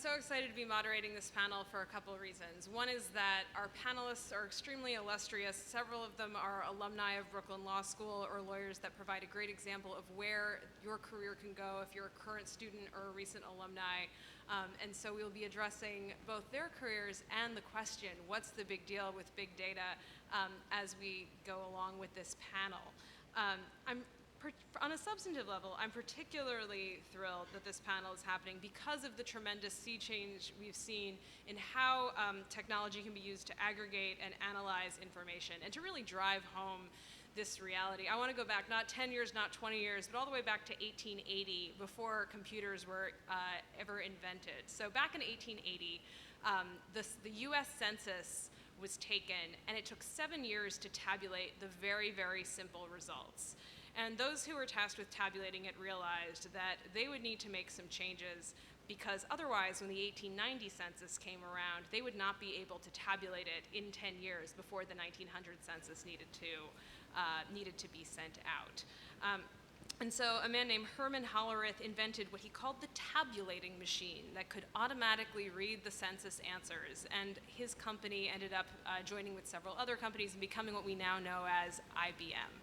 so excited to be moderating this panel for a couple of reasons. One is that our panelists are extremely illustrious. Several of them are alumni of Brooklyn Law School or lawyers that provide a great example of where your career can go if you're a current student or a recent alumni. And so we'll be addressing both their careers and the question, what's the big deal with big data, as we go along with this panel. On a substantive level, I'm particularly thrilled that this panel is happening because of the tremendous sea change we've seen in how technology can be used to aggregate and analyze information and to really drive home this reality. I want to go back not 10 years, not 20 years, but all the way back to 1880, before computers were ever invented. So back in 1880, the US Census was taken, and it took 7 years to tabulate the very, very simple results. And those who were tasked with tabulating it realized that they would need to make some changes, because otherwise, when the 1890 census came around, they would not be able to tabulate it in 10 years before the 1900 census needed to be sent out. And so a man named Herman Hollerith invented what he called the tabulating machine that could automatically read the census answers. And his company ended up joining with several other companies and becoming what we now know as IBM.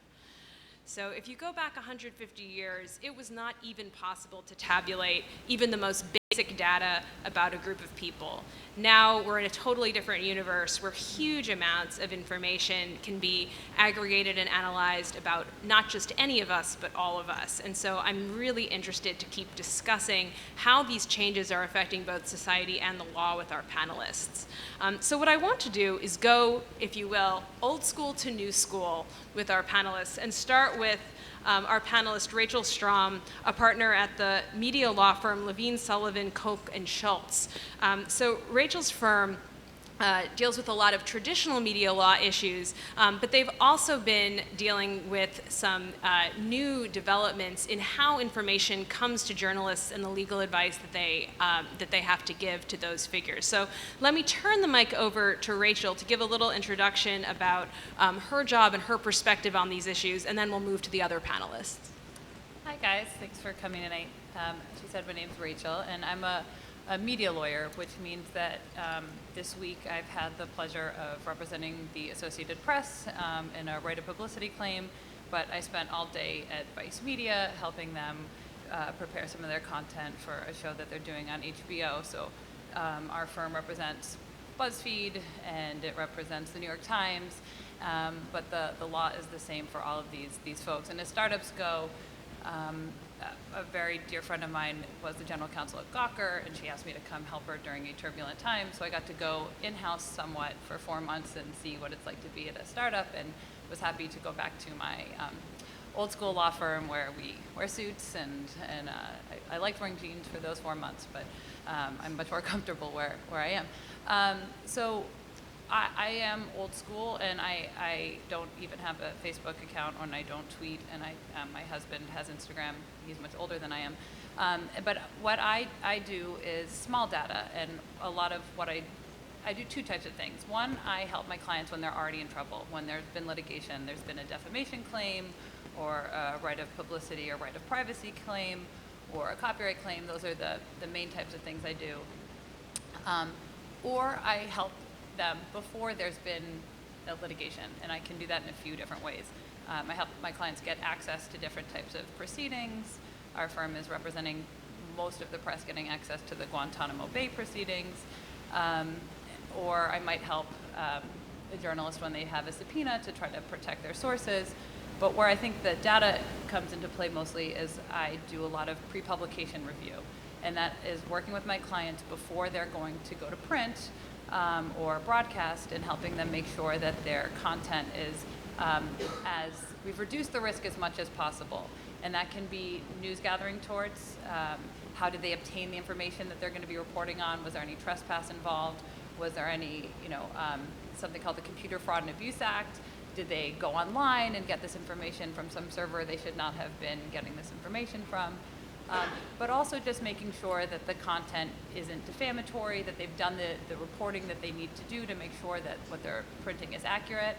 So if you go back 150 years, it was not even possible to tabulate even the most basic data about a group of people. Now we're in a totally different universe where huge amounts of information can be aggregated and analyzed about not just any of us, but all of us. And so I'm really interested to keep discussing how these changes are affecting both society and the law with our panelists. So what I want to do is go, if you will, old school to new school with our panelists, and start with our panelist, Rachel Strom, a partner at the media law firm Levine, Sullivan, Koch, and Schultz. So Rachel's firm deals with a lot of traditional media law issues, but they've also been dealing with some new developments in how information comes to journalists and the legal advice that they have to give to those figures. So let me turn the mic over to Rachel to give a little introduction about her job and her perspective on these issues, and then we'll move to the other panelists. Hi guys, thanks for coming tonight. She said my name's Rachel, and I'm a media lawyer, which means that this week I've had the pleasure of representing the Associated Press in a right of publicity claim, but I spent all day at Vice Media helping them prepare some of their content for a show that they're doing on HBO. So our firm represents BuzzFeed and it represents the New York Times, but the law is the same for all of these folks. And as startups go, a very dear friend of mine was the general counsel at Gawker, and she asked me to come help her during a turbulent time. So I got to go in-house somewhat for 4 months and see what it's like to be at a startup, and was happy to go back to my old school law firm where we wear suits, and I liked wearing jeans for those 4 months, but I'm much more comfortable where I am. So I am old school, and I don't even have a Facebook account, and I don't tweet, and my husband has Instagram. He's much older than I am. But what I do is small data, and a lot of what I do two types of things. One, I help my clients when they're already in trouble, when there's been litigation, there's been a defamation claim, or a right of publicity or right of privacy claim, or a copyright claim. Those are the main types of things I do. Or I help them before there's been a litigation, and I can do that in a few different ways. I help my clients get access to different types of proceedings. Our firm is representing most of the press getting access to the Guantanamo Bay proceedings. Or I might help a journalist when they have a subpoena to try to protect their sources. But where I think the data comes into play mostly is I do a lot of pre-publication review. And that is working with my clients before they're going to go to print or broadcast, and helping them make sure that their content is as we've reduced the risk as much as possible. And that can be news gathering towards how did they obtain the information that they're going to be reporting on? Was there any trespass involved? Was there any, something called the Computer Fraud and Abuse Act? Did they go online and get this information from some server they should not have been getting this information from? But also just making sure that the content isn't defamatory, that they've done the reporting that they need to do to make sure that what they're printing is accurate.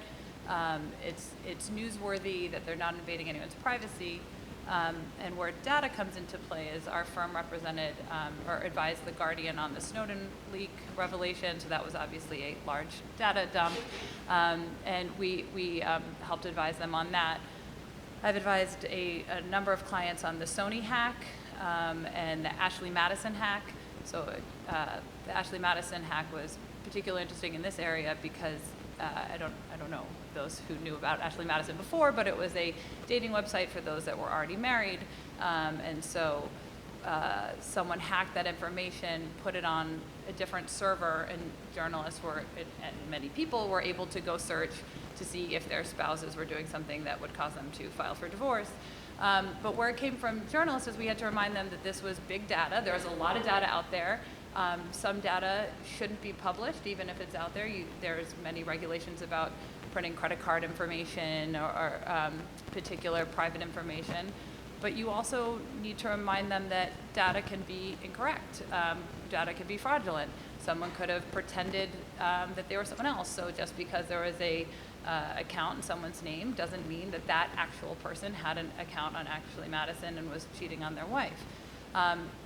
It's newsworthy, that they're not invading anyone's privacy. And where data comes into play is our firm represented or advised the Guardian on the Snowden leak revelation, so that was obviously a large data dump, and we helped advise them on that. I've advised a number of clients on the Sony hack and the Ashley Madison hack. So the Ashley Madison hack was particularly interesting in this area because I don't know those who knew about Ashley Madison before, but it was a dating website for those that were already married, and so someone hacked that information, put it on a different server, and journalists were, and many people were able to go search to see if their spouses were doing something that would cause them to file for divorce. But where it came from journalists is we had to remind them that this was big data. There was a lot of data out there. Some data shouldn't be published, even if it's out there. There's many regulations about printing credit card information or particular private information. But you also need to remind them that data can be incorrect. Data can be fraudulent. Someone could have pretended that they were someone else. So just because there was a account in someone's name doesn't mean that that actual person had an account on Ashley Madison and was cheating on their wife.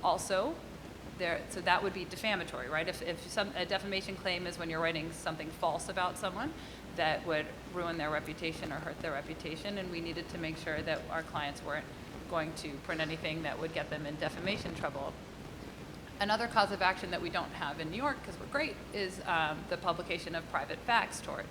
Also, so that would be defamatory, right? If a defamation claim is when you're writing something false about someone that would ruin their reputation or hurt their reputation, and we needed to make sure that our clients weren't going to print anything that would get them in defamation trouble. Another cause of action that we don't have in New York, because we're great, is the publication of private facts tort.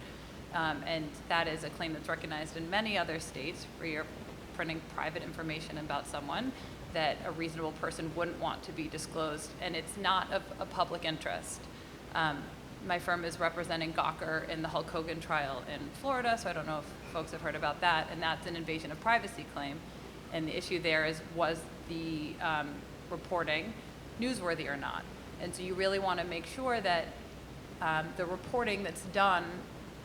And that is a claim that's recognized in many other states where you're printing private information about someone that a reasonable person wouldn't want to be disclosed, and it's not of a public interest. My firm is representing Gawker in the Hulk Hogan trial in Florida, so I don't know if folks have heard about that, and that's an invasion of privacy claim. And the issue there is, was the reporting newsworthy or not? And so you really want to make sure that the reporting that's done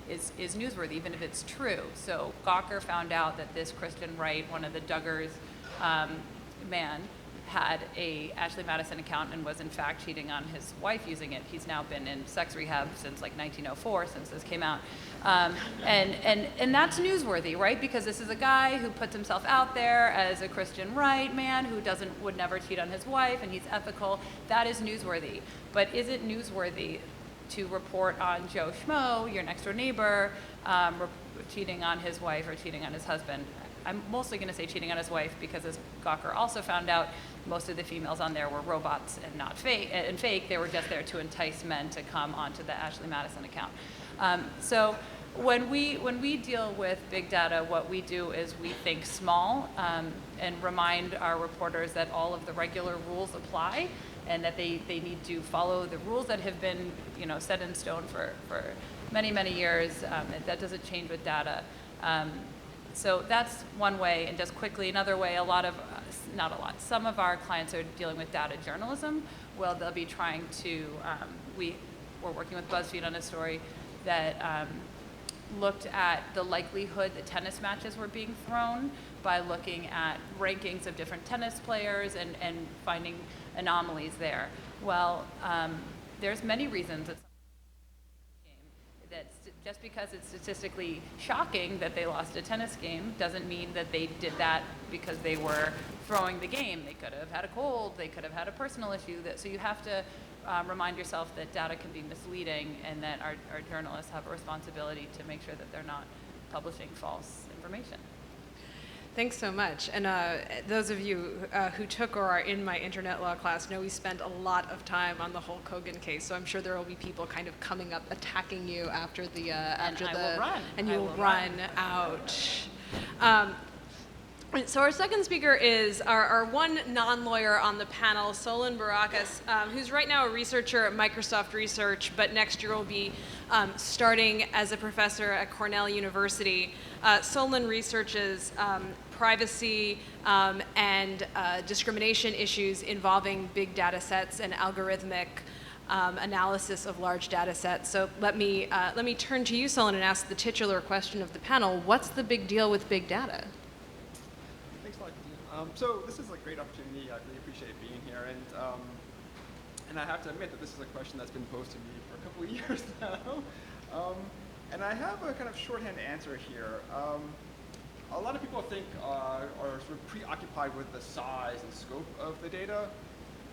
is newsworthy, even if it's true. So Gawker found out that this Christian Wright, one of the Duggars man, had a Ashley Madison account and was in fact cheating on his wife using it. He's now been in sex rehab since like 1904, since this came out. And that's newsworthy, right? Because this is a guy who puts himself out there as a Christian Right man who would never cheat on his wife, and he's ethical. That is newsworthy. But is it newsworthy to report on Joe Schmo, your next door neighbor, cheating on his wife or cheating on his husband? I'm mostly going to say cheating on his wife because, as Gawker also found out, most of the females on there were robots and not fake. They were just there to entice men to come onto the Ashley Madison account. So when we deal with big data, what we do is we think small and remind our reporters that all of the regular rules apply and that they need to follow the rules that have been set in stone for many, many years. That doesn't change with data. So that's one way, and just quickly, another way, some of our clients are dealing with data journalism. Well, they'll be trying to, we're working with BuzzFeed on a story that looked at the likelihood that tennis matches were being thrown by looking at rankings of different tennis players and finding anomalies there. Well, there's many reasons that just because it's statistically shocking that they lost a tennis game doesn't mean that they did that because they were throwing the game. They could have had a cold, they could have had a personal issue. So you have to remind yourself that data can be misleading and that our journalists have a responsibility to make sure that they're not publishing false information. Thanks so much. And those of you who took or are in my internet law class know we spent a lot of time on the Hulk Hogan case. So I'm sure there will be people kind of coming up, attacking you after the and you will run out. So our second speaker is our one non-lawyer on the panel, Solon Barakas, who's right now a researcher at Microsoft Research, but next year will be starting as a professor at Cornell University. Solon researches privacy and discrimination issues involving big data sets and algorithmic analysis of large data sets. So let me turn to you, Solon, and ask the titular question of the panel: what's the big deal with big data? Thanks a lot, Dean. So this is a great opportunity. I really appreciate being here, and I have to admit that this is a question that's been posed to me for a couple of years now. And I have a kind of shorthand answer here. a lot of people think are sort of preoccupied with the size and scope of the data.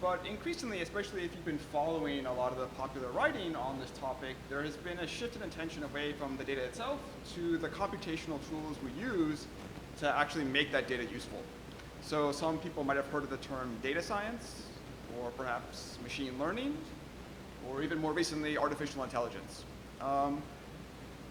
But increasingly, especially if you've been following a lot of the popular writing on this topic, there has been a shift in attention away from the data itself to the computational tools we use to actually make that data useful. So some people might have heard of the term data science, or perhaps machine learning, or even more recently, artificial intelligence.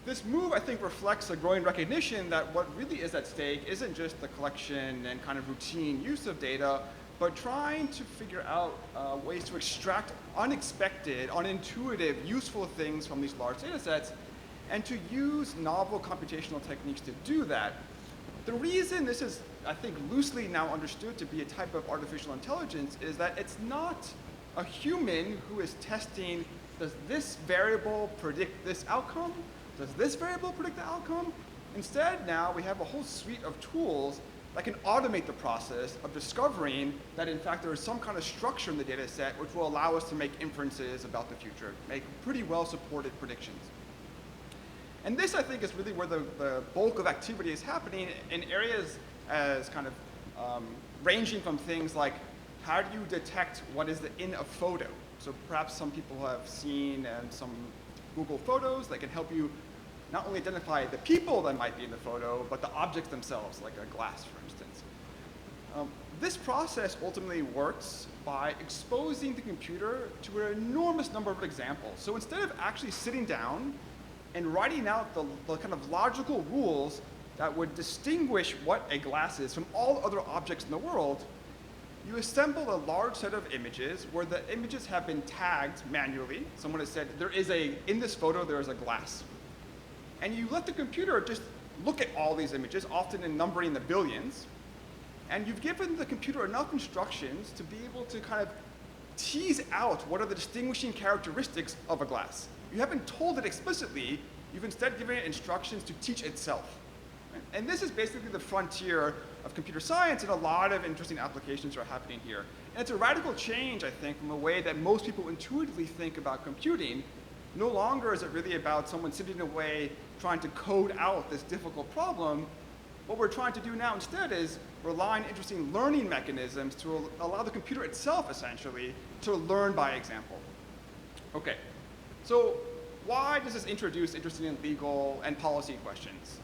This move, I think, reflects a growing recognition that what really is at stake isn't just the collection and kind of routine use of data, but trying to figure out ways to extract unexpected, unintuitive, useful things from these large data sets, and to use novel computational techniques to do that. The reason this is, I think, loosely now understood to be a type of artificial intelligence is that it's not a human who is testing, does this variable predict this outcome? Does this variable predict the outcome? Instead, now we have a whole suite of tools that can automate the process of discovering that, in fact, there is some kind of structure in the data set which will allow us to make inferences about the future, make pretty well-supported predictions. And this, I think, is really where the bulk of activity is happening in areas as kind of ranging from things like, how do you detect what is in a photo? So perhaps some people have seen some Google Photos that can help you not only identify the people that might be in the photo, but the objects themselves, like a glass, for instance. This process ultimately works by exposing the computer to an enormous number of examples. So instead of actually sitting down and writing out the kind of logical rules that would distinguish what a glass is from all other objects in the world, you assemble a large set of images where the images have been tagged manually. Someone has said, in this photo, there is a glass. And you let the computer just look at all these images, often in numbering the billions, and you've given the computer enough instructions to be able to kind of tease out what are the distinguishing characteristics of a glass. You haven't told it explicitly, you've instead given it instructions to teach itself. And this is basically the frontier of computer science, and a lot of interesting applications are happening here. And it's a radical change, I think, from the way that most people intuitively think about computing. No longer is it really about someone sitting away trying to code out this difficult problem. What we're trying to do now instead is rely on interesting learning mechanisms to allow the computer itself, essentially, to learn by example. Okay, so why does this introduce interesting legal and policy questions?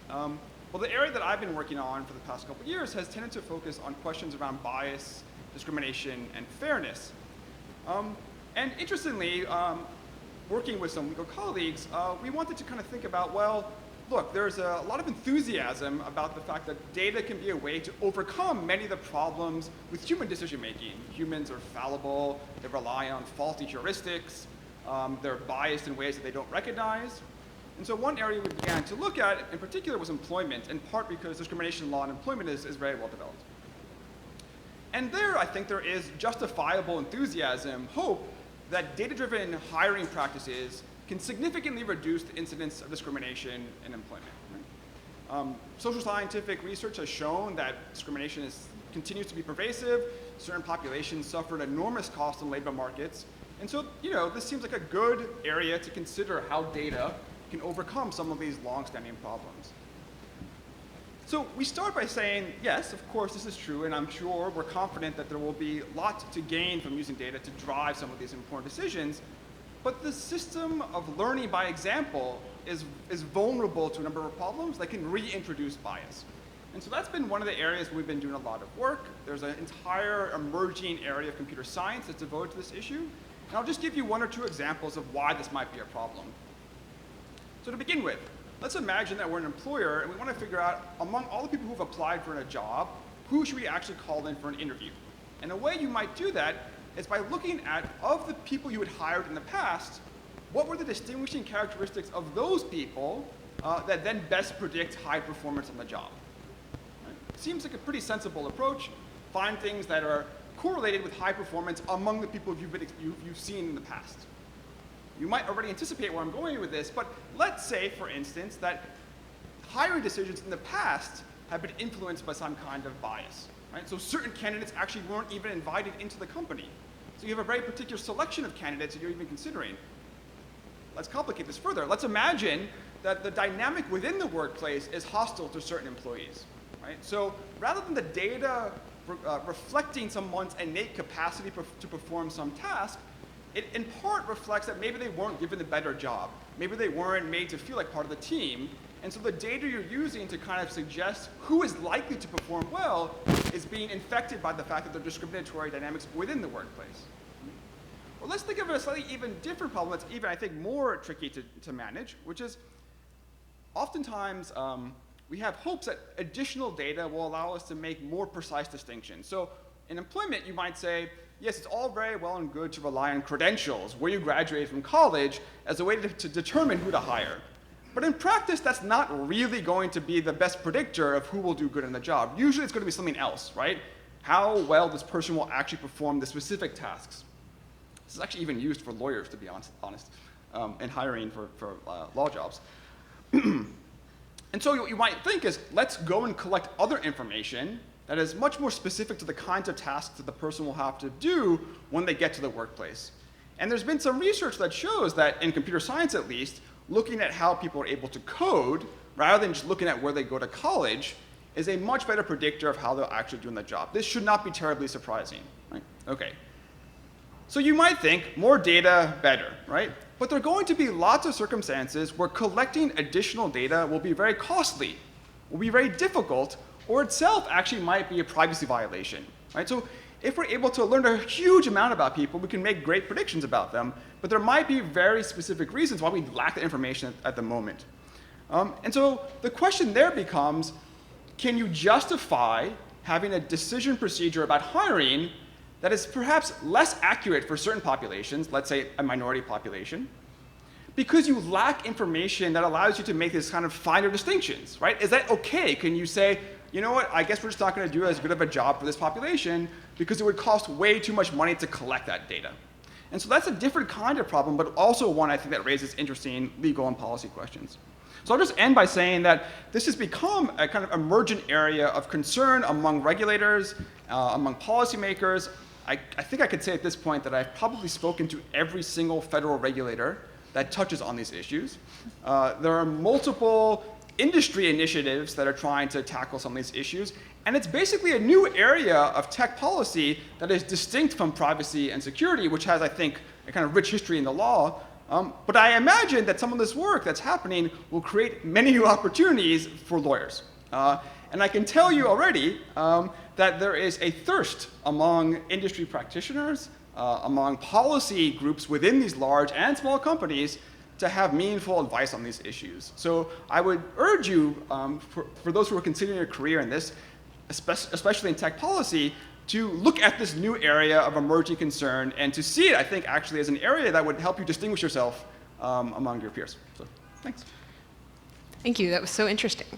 Well, the area that I've been working on for the past couple of years has tended to focus on questions around bias, discrimination, and fairness. And interestingly, working with some legal colleagues, we wanted to kind of think about, well, look, there's a lot of enthusiasm about the fact that data can be a way to overcome many of the problems with human decision making. Humans are fallible, they rely on faulty heuristics, they're biased in ways that they don't recognize. And so one area we began to look at in particular was employment, in part because discrimination law in employment is very well developed. And there, I think there is justifiable enthusiasm, hope, that data-driven hiring practices can significantly reduce the incidence of discrimination in employment. Right? Social scientific research has shown that discrimination continues to be pervasive. Certain populations suffer an enormous cost in labor markets. And so, this seems like a good area to consider how data can overcome some of these long-standing problems. So we start by saying, yes, of course, this is true, and I'm sure we're confident that there will be lots to gain from using data to drive some of these important decisions, but the system of learning by example is vulnerable to a number of problems that can reintroduce bias. And so that's been one of the areas we've been doing a lot of work. There's an entire emerging area of computer science that's devoted to this issue, and I'll just give you one or two examples of why this might be a problem. So to begin with, let's imagine that we're an employer and we want to figure out, among all the people who've applied for a job, who should we actually call in for an interview? And a way you might do that is by looking at, of the people you had hired in the past, what were the distinguishing characteristics of those people that then best predict high performance on the job? Right? Seems like a pretty sensible approach. Find things that are correlated with high performance among the people you've seen in the past. You might already anticipate where I'm going with this, but let's say, for instance, that hiring decisions in the past have been influenced by some kind of bias. Right? So certain candidates actually weren't even invited into the company. So you have a very particular selection of candidates that you're even considering. Let's complicate this further. Let's imagine that the dynamic within the workplace is hostile to certain employees. right? So rather than the data reflecting someone's innate capacity to perform some task, it in part reflects that maybe they weren't given the better job. Maybe they weren't made to feel like part of the team. And so the data you're using to kind of suggest who is likely to perform well is being infected by the fact that there are discriminatory dynamics within the workplace. Well, let's think of a slightly even different problem that's even, I think, more tricky to manage, which is oftentimes we have hopes that additional data will allow us to make more precise distinctions. So in employment, you might say, yes, it's all very well and good to rely on credentials, where you graduated from college, as a way to determine who to hire. But in practice, that's not really going to be the best predictor of who will do good in the job. Usually it's going to be something else, right? How well this person will actually perform the specific tasks. This is actually even used for lawyers, to be honest, in hiring for law jobs. And so what you might think is, let's go and collect other information that is much more specific to the kinds of tasks that the person will have to do when they get to the workplace. And there's been some research that shows that, in computer science at least, looking at how people are able to code, rather than just looking at where they go to college, is a much better predictor of how they'll actually do in the job. This should not be terribly surprising, right? Okay. So you might think, more data, better, right? But there are going to be lots of circumstances where collecting additional data will be very costly, will be very difficult, or itself actually might be a privacy violation, right? So if we're able to learn a huge amount about people, we can make great predictions about them, but there might be very specific reasons why we lack the information at the moment. And so the question there becomes, can you justify having a decision procedure about hiring that is perhaps less accurate for certain populations, let's say a minority population, because you lack information that allows you to make this kind of finer distinctions, right? Is that okay? Can you say, you know what, I guess we're just not going to do as good of a job for this population because it would cost way too much money to collect that data? And so that's a different kind of problem, but also one I think that raises interesting legal and policy questions. So I'll just end by saying that this has become a kind of emergent area of concern among regulators, among policymakers. I think I could say at this point that I've probably spoken to every single federal regulator that touches on these issues. There are multiple industry initiatives that are trying to tackle some of these issues, and it's basically a new area of tech policy that is distinct from privacy and security, which has, I think, a kind of rich history in the law. But I imagine that some of this work that's happening will create many new opportunities for lawyers. And I can tell you already that there is a thirst among industry practitioners, among policy groups within these large and small companies to have meaningful advice on these issues. So I would urge you, for those who are considering a career in this, especially in tech policy, to look at this new area of emerging concern and to see it, I think, actually as an area that would help you distinguish yourself among your peers. So thanks. Thank you. That was so interesting.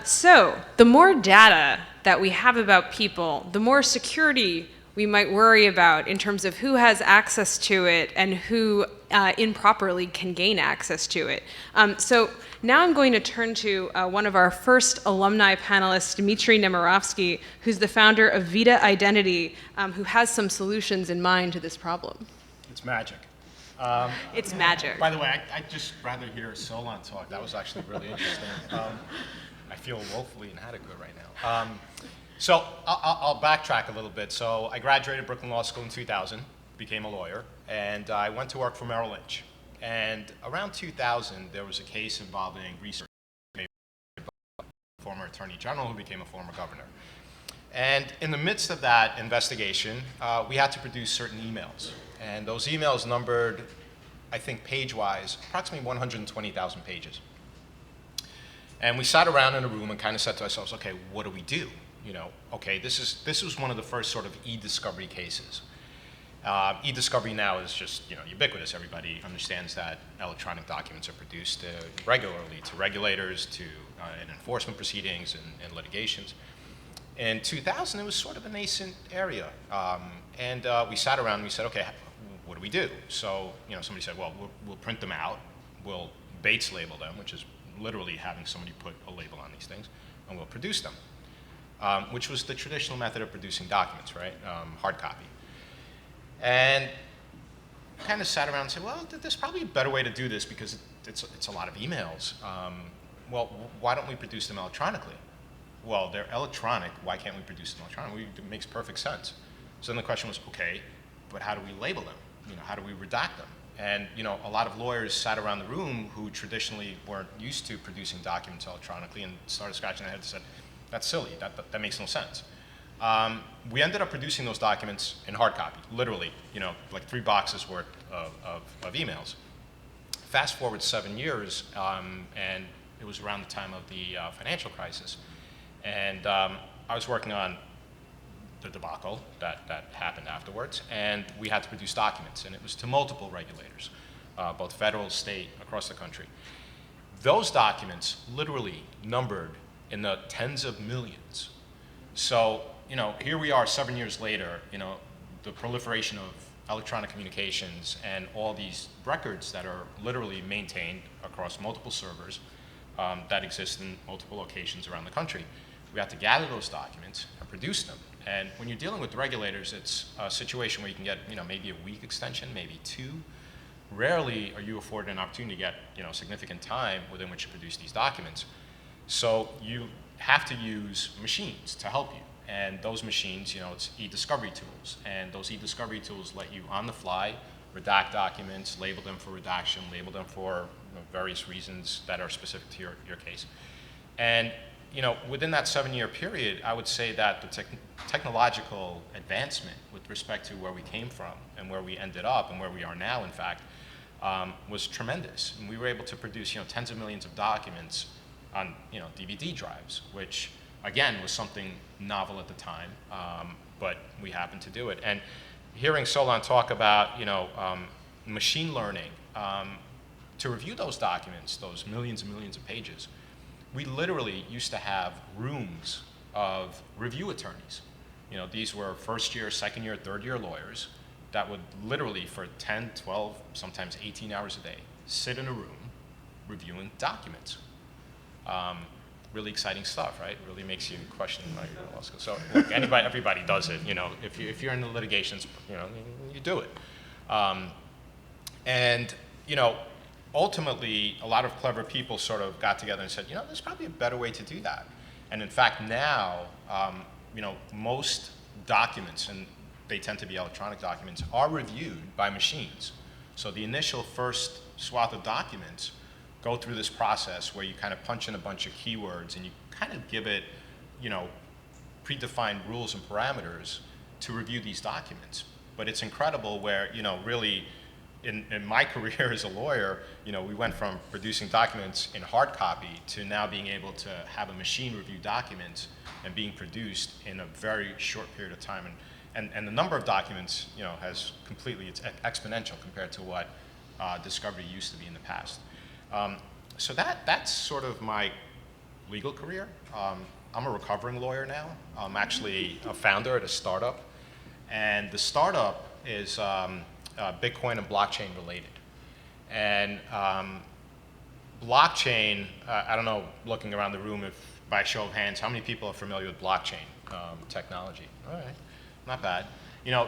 So the more data that we have about people, the more security we might worry about in terms of who has access to it and who improperly can gain access to it. So now I'm going to turn to one of our first alumni panelists, Dmitry Nemirovsky, who's the founder of Vita Identity, who has some solutions in mind to this problem. It's magic. It's magic. By the way, I'd just rather hear Solon talk. That was actually really interesting. I feel woefully inadequate right now. So I'll backtrack a little bit. So I graduated Brooklyn Law School in 2000, became a lawyer, and I went to work for Merrill Lynch. And around 2000, there was a case involving research by a former attorney general who became a former governor. And in the midst of that investigation, we had to produce certain emails. And those emails numbered, I think page-wise, approximately 120,000 pages. And we sat around in a room and kind of said to ourselves, okay, what do we do? You know, okay, this was one of the first sort of e-discovery cases. E-discovery now is just, you know, ubiquitous. Everybody understands that electronic documents are produced regularly to regulators, to in enforcement proceedings and litigations. In 2000, it was sort of a nascent area. And we sat around and we said, okay, what do we do? So, you know, somebody said, well, we'll print them out. We'll Bates label them, which is literally having somebody put a label on these things, and we'll produce them, which was the traditional method of producing documents, right? Hard copy. And kind of sat around and said, well, there's probably a better way to do this because it's a lot of emails. Well, why don't we produce them electronically? well, they're electronic. Why can't we produce them electronically? It makes perfect sense. So then the question was, okay, but how do we label them? How do we redact them? And a lot of lawyers sat around the room who traditionally weren't used to producing documents electronically and started scratching their heads and said, that's silly. That makes no sense. We ended up producing those documents in hard copy, literally, like 3 boxes worth of emails. Fast forward 7 years, and it was around the time of the financial crisis. And I was working on the debacle that happened afterwards, and we had to produce documents, and it was to multiple regulators, both federal, state, across the country. Those documents literally numbered in the tens of millions. So, here we are 7 years later, the proliferation of electronic communications and all these records that are literally maintained across multiple servers that exist in multiple locations around the country. We have to gather those documents and produce them. And when you're dealing with regulators, it's a situation where you can get, maybe a week extension, maybe 2. Rarely are you afforded an opportunity to get, significant time within which to produce these documents. So you have to use machines to help you. And those machines, it's e-discovery tools. And those e-discovery tools let you, on the fly, redact documents, label them for redaction, label them for various reasons that are specific to your case. And within that 7-year period, I would say that the technological advancement with respect to where we came from and where we ended up and where we are now, in fact, was tremendous. And we were able to produce, tens of millions of documents on, DVD drives, which, again, was something novel at the time, but we happened to do it. And hearing Solon talk about, machine learning, to review those documents, those millions and millions of pages, we literally used to have rooms of review attorneys. These were first-year, second-year, third-year lawyers that would literally, for 10, 12, sometimes 18 hours a day, sit in a room reviewing documents. Really exciting stuff, right? Really makes you question your law school. So look, everybody does it. If you're in the litigations, you do it. And ultimately, a lot of clever people sort of got together and said, there's probably a better way to do that. And in fact, now, most documents, and they tend to be electronic documents, are reviewed by machines. So the initial first swath of documents go through this process where you kind of punch in a bunch of keywords and you kind of give it, predefined rules and parameters to review these documents. But it's incredible where, really, in my career as a lawyer, we went from producing documents in hard copy to now being able to have a machine review documents and being produced in a very short period of time. And the number of documents, has completely, it's exponential compared to what discovery used to be in the past. So that's sort of my legal career. I'm a recovering lawyer now. I'm actually a founder at a startup. And the startup is Bitcoin and blockchain related. And blockchain, I don't know, looking around the room, if by show of hands, how many people are familiar with blockchain technology? All right, not bad.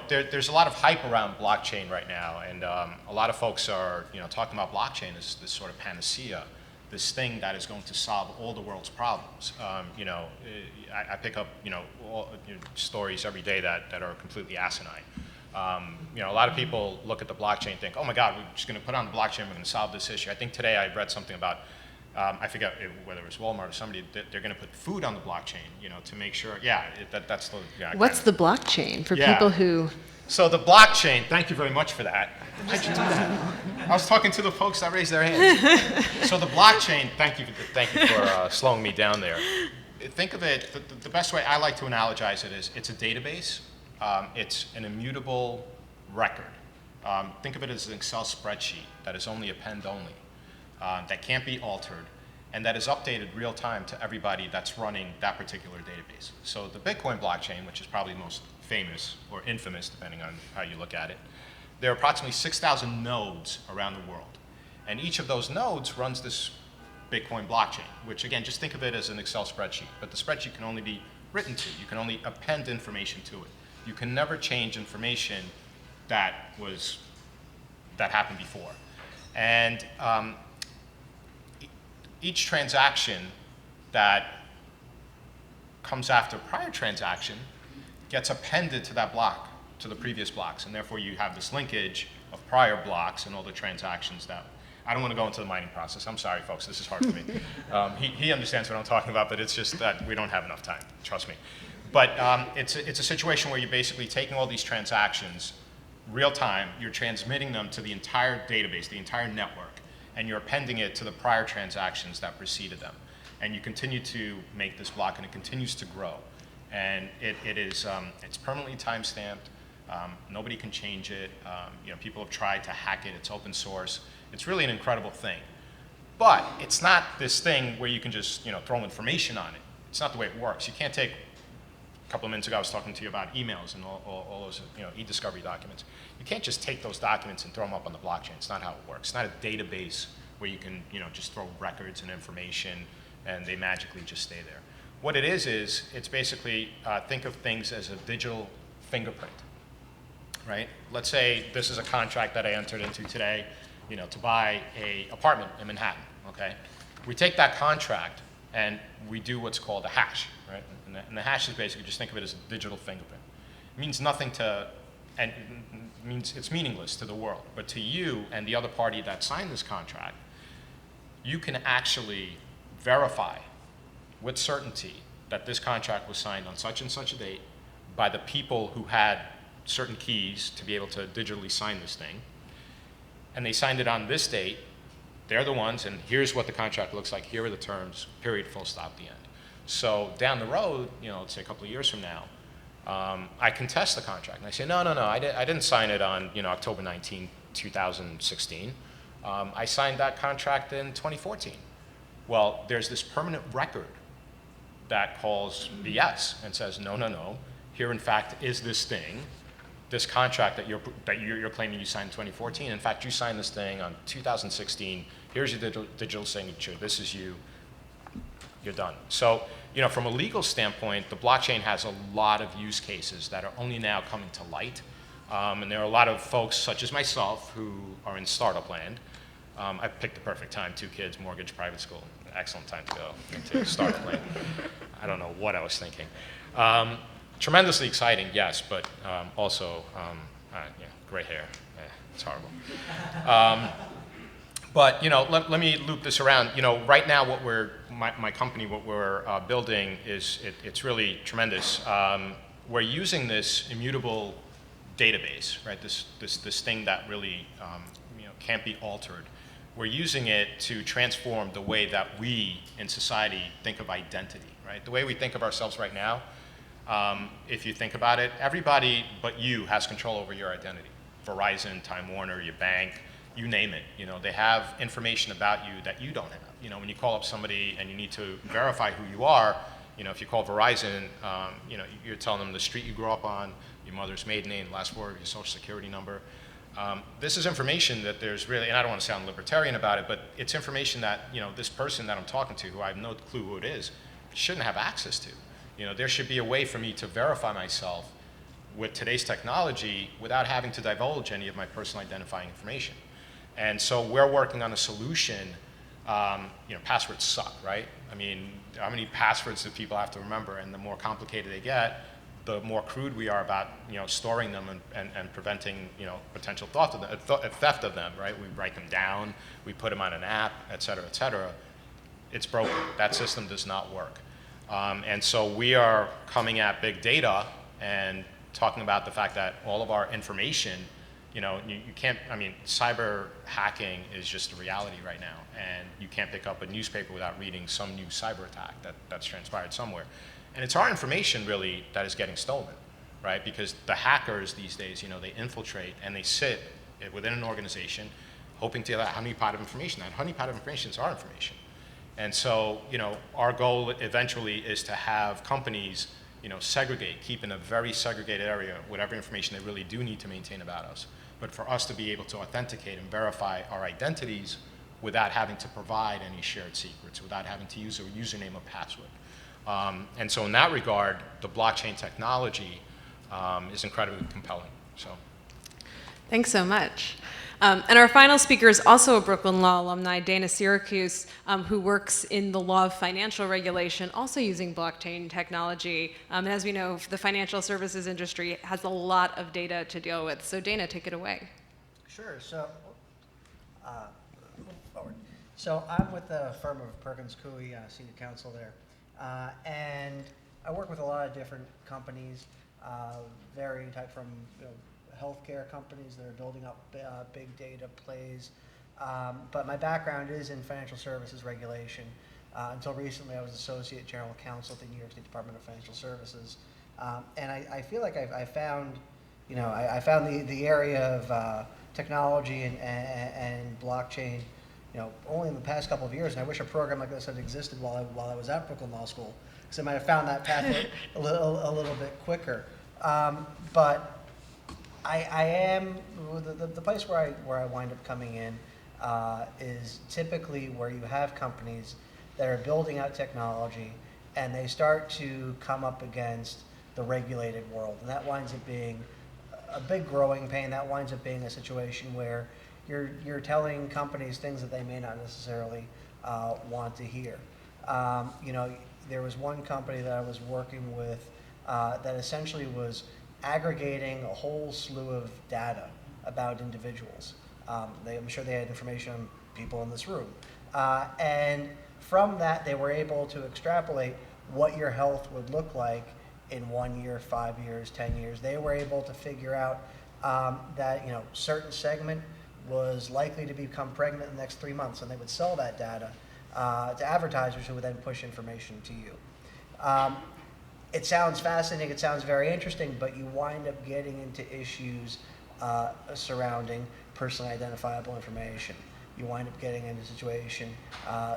There's a lot of hype around blockchain right now, and a lot of folks are, talking about blockchain as this sort of panacea, this thing that is going to solve all the world's problems. I pick up, stories every day that are completely asinine. A lot of people look at the blockchain and think, oh my God, we're just going to put on the blockchain, we're going to solve this issue. I think today I read something about, I forget whether it was Walmart or somebody, they're going to put food on the blockchain, to make sure, that's the... Yeah, What's the blockchain for Yeah. people who... So the blockchain, thank you very much for that. How'd you do that? I was talking to the folks that raised their hands. So the blockchain, thank you for slowing me down there. Think of it, the best way I like to analogize it is it's a database. It's an immutable record. Think of it as an Excel spreadsheet that is only append only, that can't be altered, and that is updated real time to everybody that's running that particular database. So the Bitcoin blockchain, which is probably the most famous or infamous, depending on how you look at it, there are approximately 6,000 nodes around the world. And each of those nodes runs this Bitcoin blockchain, which again, just think of it as an Excel spreadsheet. But the spreadsheet can only be written to. You can only append information to it. You can never change information that happened before. And each transaction that comes after a prior transaction gets appended to that block, to the previous blocks, and therefore you have this linkage of prior blocks and all the transactions that, I don't want to go into the mining process. I'm sorry, folks, this is hard for me. He understands what I'm talking about, but it's just that we don't have enough time, trust me. But it's a situation where you're basically taking all these transactions, real time, you're transmitting them to the entire database, the entire network, and you're appending it to the prior transactions that preceded them. And you continue to make this block, and it continues to grow. And it's permanently time-stamped. Nobody can change it. People have tried to hack it. It's open source. It's really an incredible thing. But it's not this thing where you can just throw information on it. It's not the way it works. You can't take, a couple of minutes ago I was talking to you about emails and all those e-discovery documents. You can't just take those documents and throw them up on the blockchain. It's not how it works. It's not a database where you can just throw records and information and they magically just stay there. What it is it's basically, think of things as a digital fingerprint, right? Let's say this is a contract that I entered into today, to buy an apartment in Manhattan, okay? We take that contract and we do what's called a hash, right? And the hash is basically, just think of it as a digital fingerprint. It means nothing to, and it means it's meaningless to the world, but to you and the other party that signed this contract, you can actually verify with certainty that this contract was signed on such and such a date by the people who had certain keys to be able to digitally sign this thing. And they signed it on this date. They're the ones, and here's what the contract looks like. Here are the terms, period, full stop, the end. So down the road, let's say a couple of years from now, I contest the contract. And I say, no, I didn't sign it on October 19, 2016. I signed that contract in 2014. Well, there's this permanent record that calls BS and says, no, here in fact is this thing, this contract that you're claiming you signed in 2014. In fact, you signed this thing on 2016. Here's your digital signature. This is you. You're done. So, from a legal standpoint, the blockchain has a lot of use cases that are only now coming to light. And there are a lot of folks, such as myself, who are in startup land. I picked the perfect time, 2 kids, mortgage, private school. Excellent time to go into startup land. I don't know what I was thinking. Tremendously exciting, yes, but also, gray hair. It's horrible. But let me loop this around. Right now, my company, what we're building is it's really tremendous. We're using this immutable database, right? This thing that really can't be altered. We're using it to transform the way that we in society think of identity, right? The way we think of ourselves right now. If you think about it, everybody but you has control over your identity. Verizon, Time Warner, your bank, you name it. They have information about you that you don't have. When you call up somebody and you need to verify who you are, if you call Verizon, you're telling them the street you grew up on, your mother's maiden name, last 4 of your social security number. This is information that there's really, and I don't want to sound libertarian about it, but it's information that this person that I'm talking to, who I have no clue who it is, shouldn't have access to. There should be a way for me to verify myself with today's technology without having to divulge any of my personal identifying information. And so we're working on a solution. Passwords suck, right? I mean, how many passwords do people have to remember? And the more complicated they get, the more crude we are about storing them and preventing potential theft of them, right? We write them down, we put them on an app, et cetera, et cetera. It's broken. That system does not work. And so we are coming at big data and talking about the fact that all of our information, you can't, cyber hacking is just a reality right now. And you can't pick up a newspaper without reading some new cyber attack that's transpired somewhere. And it's our information really that is getting stolen, right? Because the hackers these days, they infiltrate and they sit within an organization hoping to get a honeypot of information. That honeypot of information is our information. And so, our goal eventually is to have companies, segregate, keep in a very segregated area whatever information they really do need to maintain about us. But for us to be able to authenticate and verify our identities without having to provide any shared secrets, without having to use a username or password. And so in that regard, the blockchain technology is incredibly compelling. So, thanks so much. And our final speaker is also a Brooklyn Law alumni, Dana Syracuse, who works in the law of financial regulation, also using blockchain technology. And as we know, the financial services industry has a lot of data to deal with. So Dana, take it away. Sure. So, move forward. So I'm with the firm of Perkins Coie, senior counsel there, and I work with a lot of different companies, varying type from healthcare companies that are building up big data plays. But my background is in financial services regulation. Until recently, I was associate general counsel at the New York State Department of Financial Services, and I feel like I found, I found the area of technology and blockchain, only in the past couple of years. And I wish a program like this had existed while I was at Brooklyn Law School, because I might have found that path a little bit quicker. But I am the place where I wind up coming in is typically where you have companies that are building out technology, and they start to come up against the regulated world, and that winds up being a big growing pain. That winds up being a situation where you're telling companies things that they may not necessarily want to hear. There was one company that I was working with that essentially was aggregating a whole slew of data about individuals. I'm sure they had information on people in this room. And from that, they were able to extrapolate what your health would look like in 1 year, 5 years, 10 years. They were able to figure out that certain segment was likely to become pregnant in the next 3 months, and they would sell that data to advertisers who would then push information to you. It sounds fascinating, it sounds very interesting, but you wind up getting into issues surrounding personally identifiable information. You wind up getting into a situation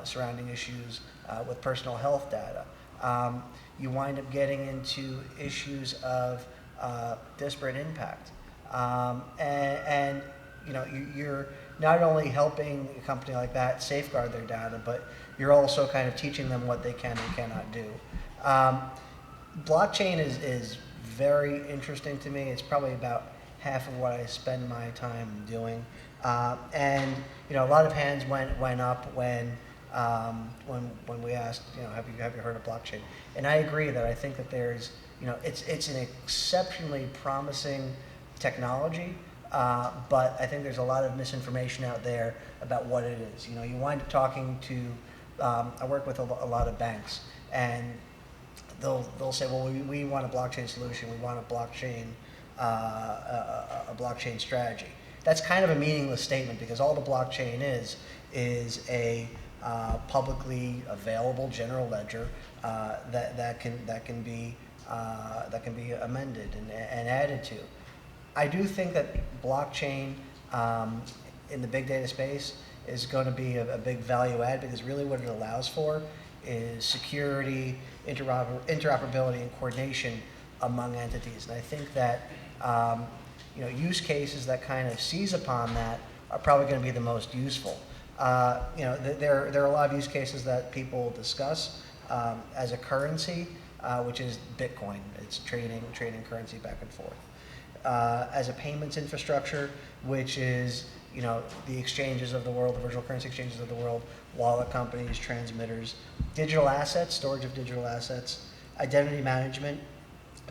surrounding issues with personal health data. You wind up getting into issues of disparate impact. You're not only helping a company like that safeguard their data, but you're also kind of teaching them what they can and cannot do. Blockchain is very interesting to me. It's probably about half of what I spend my time doing. And a lot of hands went up when we asked, have you heard of blockchain? And I agree that I think that there's, it's an exceptionally promising technology, but I think there's a lot of misinformation out there about what it is. You wind up talking to, I work with a lot of banks, and they'll say, well, we want a blockchain solution, we want a blockchain strategy. That's kind of a meaningless statement, because all the blockchain is a publicly available general ledger that can be amended and added to. I do think that blockchain in the big data space is going to be a big value add, because really what it allows for is security, interoperability, and coordination among entities. And I think that use cases that kind of seize upon that are probably going to be the most useful. There are a lot of use cases that people discuss as a currency, which is Bitcoin. It's trading currency back and forth. As a payments infrastructure, which is the exchanges of the world, the virtual currency exchanges of the world, wallet companies, transmitters, digital assets, storage of digital assets, identity management,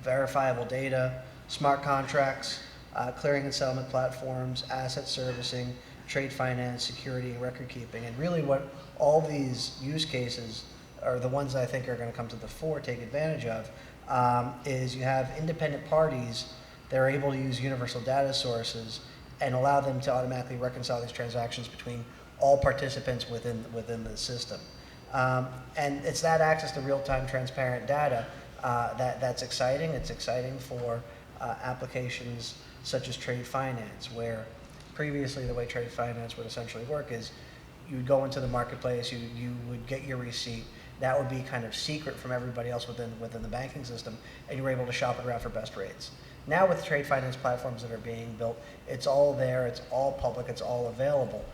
verifiable data, smart contracts, clearing and settlement platforms, asset servicing, trade finance, security, and record keeping. And really what all these use cases are, the ones I think are going to come to the fore, take advantage of, is you have independent parties that are able to use universal data sources and allow them to automatically reconcile these transactions between all participants within the system. And it's that access to real-time transparent data that's exciting. It's exciting for applications such as trade finance, where previously the way trade finance would essentially work is you would go into the marketplace, you would get your receipt, that would be kind of secret from everybody else within the banking system, and you were able to shop it around for best rates. Now with trade finance platforms that are being built, it's all there, it's all public, it's all available.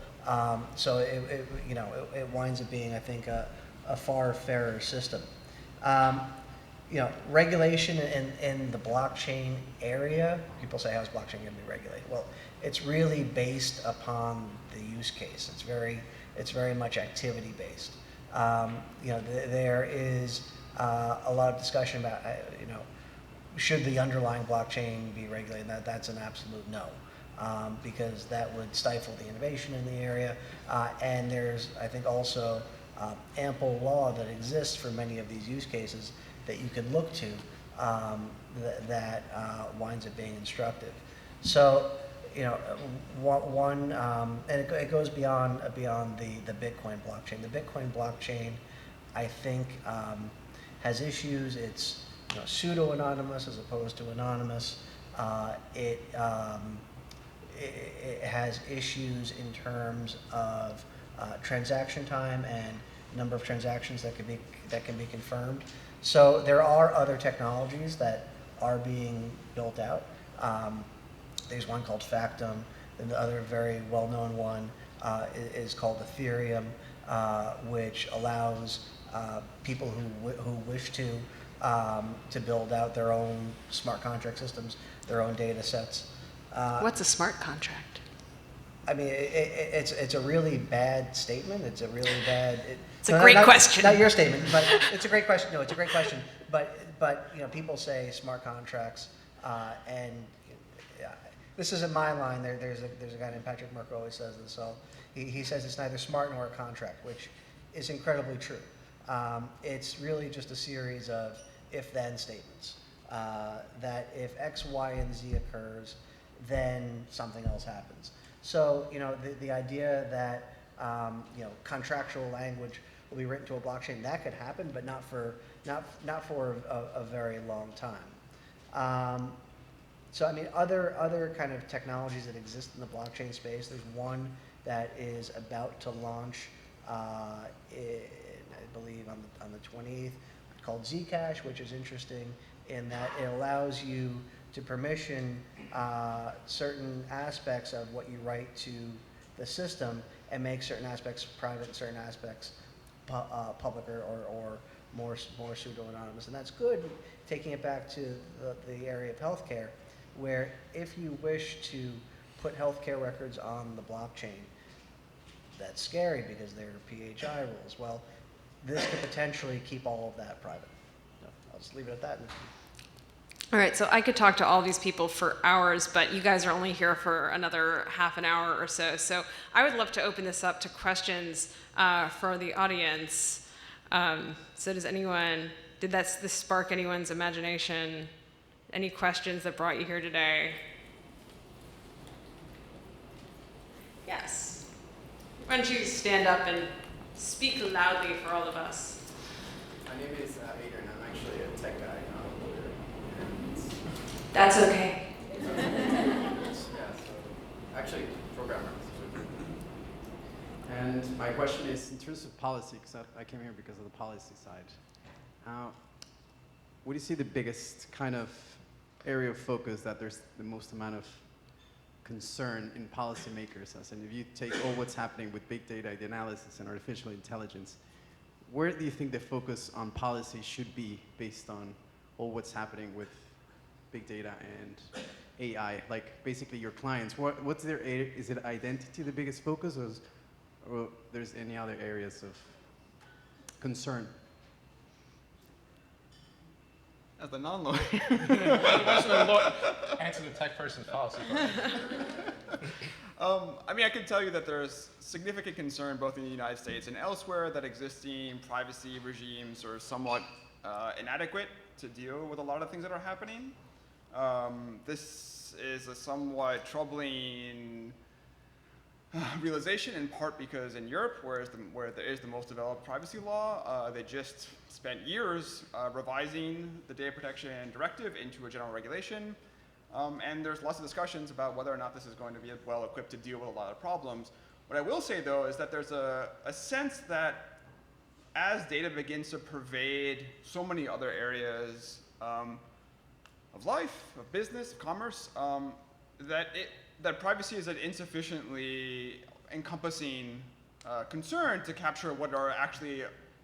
So it winds up being, I think, a far fairer system. regulation in the blockchain area, people say, how's blockchain going to be regulated? Well, it's really based upon the use case. It's very much activity based. There is a lot of discussion about, should the underlying blockchain be regulated? That's an absolute no, because that would stifle the innovation in the area. And there's, I think, also ample law that exists for many of these use cases that you can look to that winds up being instructive. So, and it goes beyond the Bitcoin blockchain. The Bitcoin blockchain, I think, has issues. It's pseudo-anonymous as opposed to anonymous. It has issues in terms of transaction time and number of transactions that can be confirmed. So there are other technologies that are being built out. There's one called Factum, and the other very well-known one is called Ethereum, which allows people who wish to build out their own smart contract systems, their own data sets. What's a smart contract? I mean, it's a really bad statement. It's a really bad. It's a great question. Not your statement, but it's a great question. No, it's a great question. But people say smart contracts, and this isn't my line. There's a guy named Patrick Merkel always says this. So he says it's neither smart nor a contract, which is incredibly true. It's really just a series of if-then statements. That if X, Y, and Z occurs, then something else happens. So the idea that contractual language will be written to a blockchain, that could happen, but not for a very long time. So I mean, other kind of technologies that exist in the blockchain space. There's one that is about to launch, I believe on the 28th, called Zcash, which is interesting in that it allows you to permission certain aspects of what you write to the system and make certain aspects private and certain aspects public or more pseudo-anonymous. And that's good, taking it back to the area of healthcare, where if you wish to put healthcare records on the blockchain, that's scary because there are PHI rules. Well, this could potentially keep all of that private. So I'll just leave it at that. All right, so I could talk to all these people for hours, but you guys are only here for another half an hour or so. So I would love to open this up to questions for the audience. So did this spark anyone's imagination? Any questions that brought you here today? Yes. Why don't you stand up and speak loudly for all of us? My name is Adrian. I'm actually a tech guy, not a lawyer. And That's okay. yeah, so actually, programmer. And my question is, in terms of policy, because I came here because of the policy side. What do you see the biggest kind of area of focus that there's the most amount of concern in policymakers? As in, if you take all what's happening with big data, the analysis, and artificial intelligence, where do you think the focus on policy should be based on all what's happening with big data and AI? Like, basically, your clients, what's their area? Is it identity the biggest focus, or there's any other areas of concern? As the non-lawyer. Answer the tech person's policy. I mean, I can tell you that there's significant concern both in the United States and elsewhere that existing privacy regimes are somewhat inadequate to deal with a lot of things that are happening. This is a somewhat troubling realization, in part because in Europe, where there is the most developed privacy law, they just spent years revising the data protection directive into a general regulation. And there's lots of discussions about whether or not this is going to be well equipped to deal with a lot of problems. What I will say, though, is that there's a sense that as data begins to pervade so many other areas of life, of business, of commerce, that privacy is an insufficiently encompassing concern to capture what are actually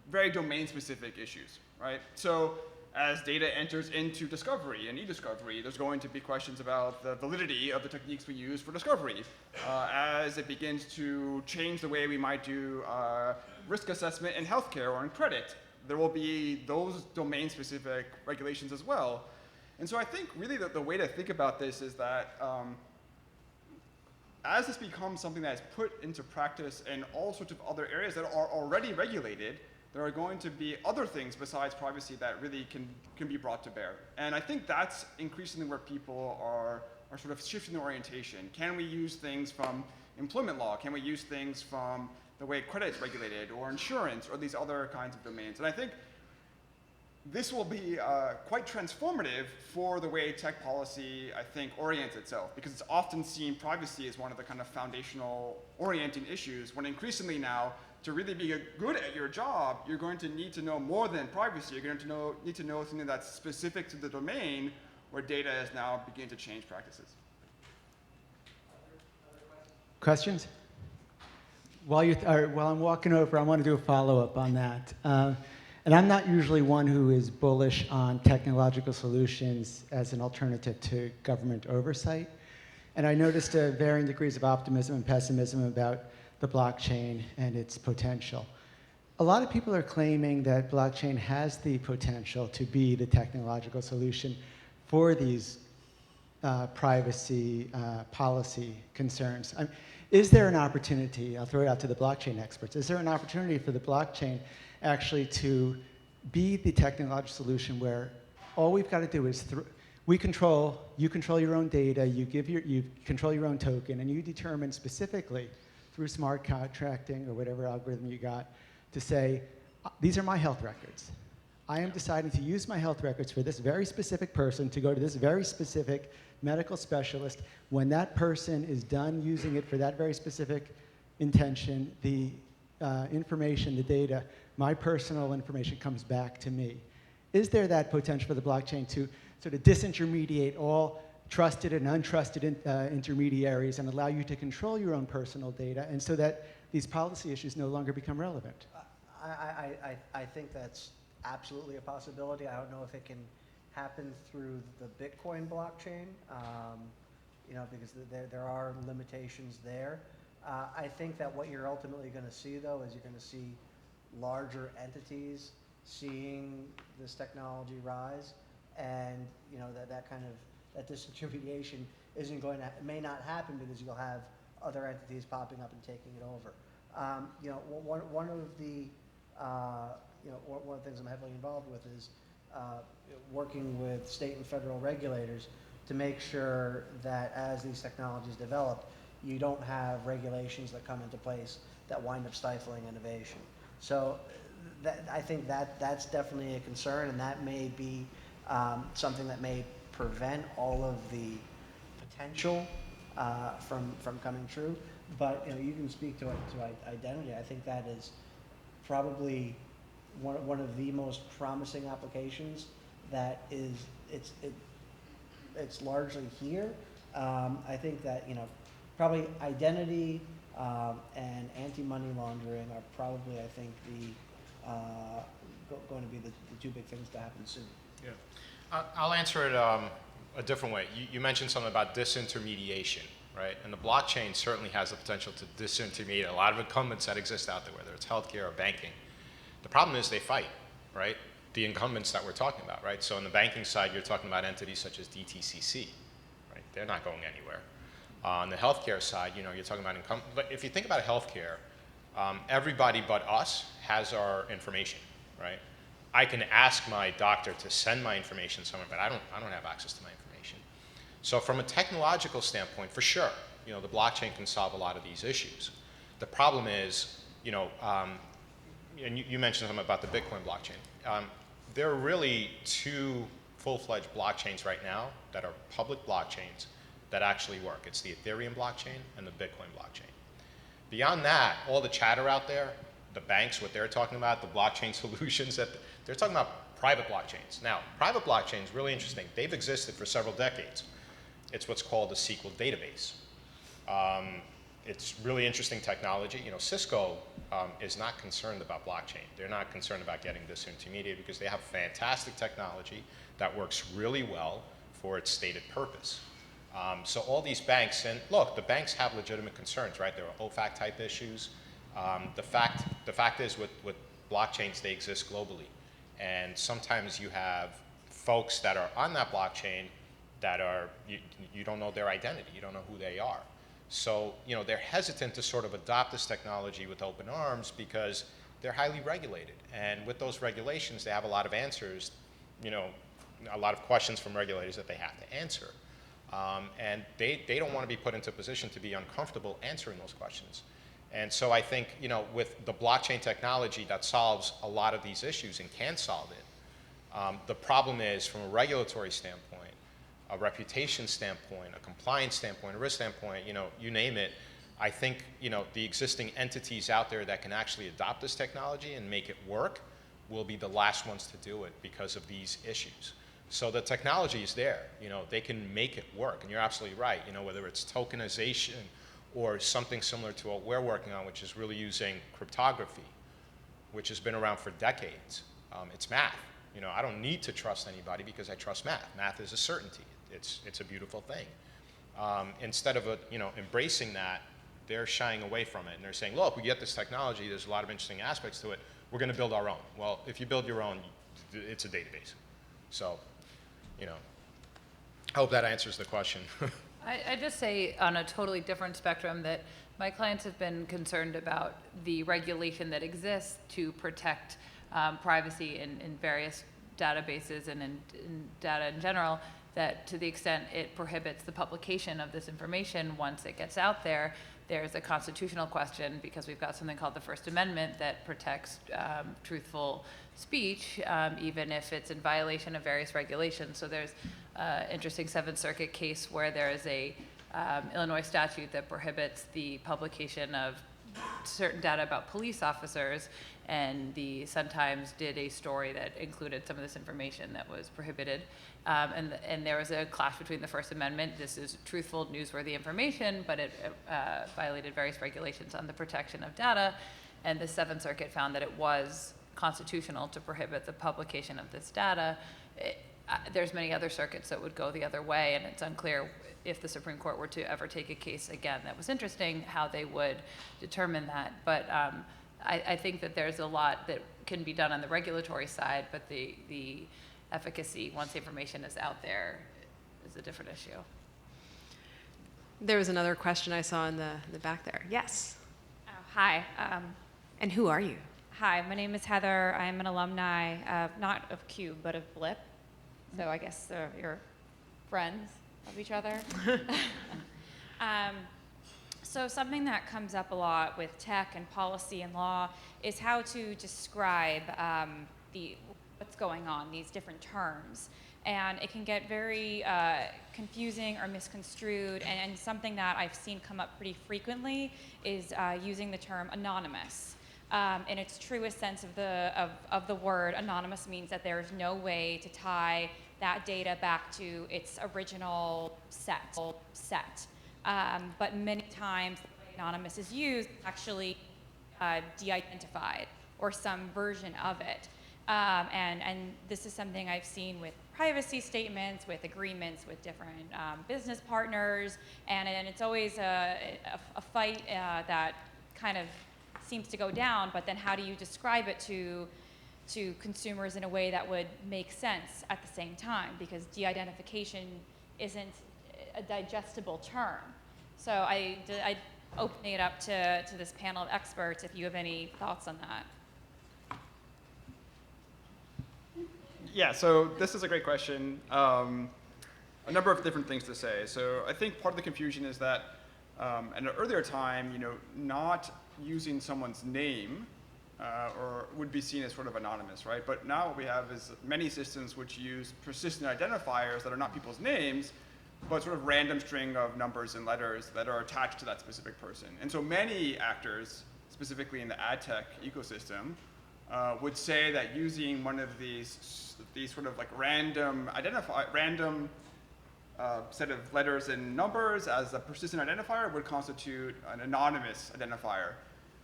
very domain-specific issues, right? So as data enters into discovery and e-discovery, there's going to be questions about the validity of the techniques we use for discovery. As it begins to change the way we might do risk assessment in healthcare or in credit, there will be those domain-specific regulations as well. And so I think really the way to think about this is that as this becomes something that is put into practice in all sorts of other areas that are already regulated, there are going to be other things besides privacy that really can be brought to bear. And I think that's increasingly where people are sort of shifting their orientation. Can we use things from employment law? Can we use things from the way credit is regulated, or insurance, or these other kinds of domains? And I think this will be quite transformative for the way tech policy, I think, orients itself, because it's often seen privacy as one of the kind of foundational orienting issues, when increasingly now, to really be good at your job, you're going to need to know more than privacy. You're going to need to know something that's specific to the domain where data is now beginning to change practices. Questions? While I'm walking over, I want to do a follow-up on that. And I'm not usually one who is bullish on technological solutions as an alternative to government oversight. And I noticed varying degrees of optimism and pessimism about the blockchain and its potential. A lot of people are claiming that blockchain has the potential to be the technological solution for these privacy policy concerns. Is there an opportunity, I'll throw it out to the blockchain experts, is there an opportunity for the blockchain actually to be the technological solution where all we've got to do is you control your own data, you control your own token, and you determine specifically through smart contracting or whatever algorithm you got to say, these are my health records. I am deciding to use my health records for this very specific person to go to this very specific medical specialist. When that person is done using it for that very specific intention, the information, the data, my personal information comes back to me. Is there that potential for the blockchain to sort of disintermediate all trusted and untrusted intermediaries and allow you to control your own personal data, and so that these policy issues no longer become relevant? I think that's absolutely a possibility. I don't know if it can happen through the Bitcoin blockchain, because there are limitations there. I think that what you're ultimately going to see, though, is you're going to see larger entities seeing this technology rise, and that kind of that disintermediation may not happen because you'll have other entities popping up and taking it over. One of the things I'm heavily involved with is working with state and federal regulators to make sure that as these technologies develop, you don't have regulations that come into place that wind up stifling innovation. So I think that's definitely a concern, and that may be something that may prevent all of the potential from coming true. But you can speak to identity. I think that is probably one of the most promising applications that is it's largely here. I think that probably identity and anti-money laundering are probably, I think, going to be the two big things to happen soon. Yeah. I'll answer it a different way. You mentioned something about disintermediation, right? And the blockchain certainly has the potential to disintermediate a lot of incumbents that exist out there, whether it's healthcare or banking. The problem is they fight, right? The incumbents that we're talking about, right? So on the banking side, you're talking about entities such as DTCC, right? They're not going anywhere. On the healthcare side, you're talking about incumbents. But if you think about healthcare, everybody but us has our information, right? I can ask my doctor to send my information somewhere, but I don't have access to my information. So from a technological standpoint, for sure, the blockchain can solve a lot of these issues. The problem is, and you mentioned something about the Bitcoin blockchain. There are really two full-fledged blockchains right now that are public blockchains that actually work. It's the Ethereum blockchain and the Bitcoin blockchain. Beyond that, all the chatter out there, the banks, what they're talking about, the blockchain solutions, they're talking about private blockchains. Now, private blockchains, really interesting. They've existed for several decades. It's what's called a SQL database. it's really interesting technology. You know, Cisco is not concerned about blockchain. They're not concerned about getting disintermediated because they have fantastic technology that works really well for its stated purpose. So all these banks, and look, the banks have legitimate concerns, right? There are OFAC type issues. The fact is with blockchains, they exist globally. And sometimes you have folks that are on that blockchain that are, you don't know their identity, you don't know who they are. So, you know, they're hesitant to sort of adopt this technology with open arms because they're highly regulated. And with those regulations, they have a lot of answers, you know, a lot of questions from regulators that they have to answer. And they don't want to be put into a position to be uncomfortable answering those questions. And so I think, you know, with the blockchain technology that solves a lot of these issues and can solve it, the problem is from a regulatory standpoint, a reputation standpoint, a compliance standpoint, a risk standpoint, you know, you name it. I think, you know, the existing entities out there that can actually adopt this technology and make it work will be the last ones to do it because of these issues. So the technology is there, you know, they can make it work, and you're absolutely right, you know, whether it's tokenization or something similar to what we're working on, which is really using cryptography, which has been around for decades. It's math. You know, I don't need to trust anybody because I trust math. Math is a certainty. It's a beautiful thing. Instead of you know, embracing that, they're shying away from it, and they're saying, look, we get this technology, there's a lot of interesting aspects to it, we're going to build our own. Well, if you build your own, it's a database. So, you know, I hope that answers the question. I just say on a totally different spectrum that my clients have been concerned about the regulation that exists to protect privacy in various databases and in data in general, that to the extent it prohibits the publication of this information once it gets out there, there's a constitutional question because we've got something called the First Amendment that protects truthful speech, even if it's in violation of various regulations. So there's an interesting Seventh Circuit case where there is a Illinois statute that prohibits the publication of certain data about police officers, and the Sun-Times did a story that included some of this information that was prohibited. And there was a clash between the First Amendment. This is truthful, newsworthy information, but it violated various regulations on the protection of data. And the Seventh Circuit found that it was constitutional to prohibit the publication of this data. There's many other circuits that would go the other way, and it's unclear if the Supreme Court were to ever take a case again that was interesting, how they would determine that. But I think that there's a lot that can be done on the regulatory side, but the efficacy, once the information is out there, is a different issue. There was another question I saw in the back there. Yes. Oh, hi. And who are you? Hi, my name is Heather. I'm an alumni of, not of CUBE, but of Blip. So I guess you're friends of each other. So something that comes up a lot with tech and policy and law is how to describe what's going on, these different terms. And it can get very confusing or misconstrued, and something that I've seen come up pretty frequently is using the term anonymous. In its truest sense of the word, anonymous means that there is no way to tie that data back to its original set. But many times the way anonymous is used, actually de-identified or some version of it. And this is something I've seen with privacy statements, with agreements with different business partners, and it's always a fight that kind of seems to go down, but then how do you describe it to consumers in a way that would make sense at the same time? Because de-identification isn't a digestible term. So I open it up to this panel of experts if you have any thoughts on that. Yeah, so this is a great question. A number of different things to say. So I think part of the confusion is that at an earlier time, not using someone's name or would be seen as sort of anonymous, right? But now what we have is many systems which use persistent identifiers that are not people's names, but sort of random string of numbers and letters that are attached to that specific person. And so many actors, specifically in the ad tech ecosystem, would say that using one of these sort of like random set of letters and numbers as a persistent identifier would constitute an anonymous identifier,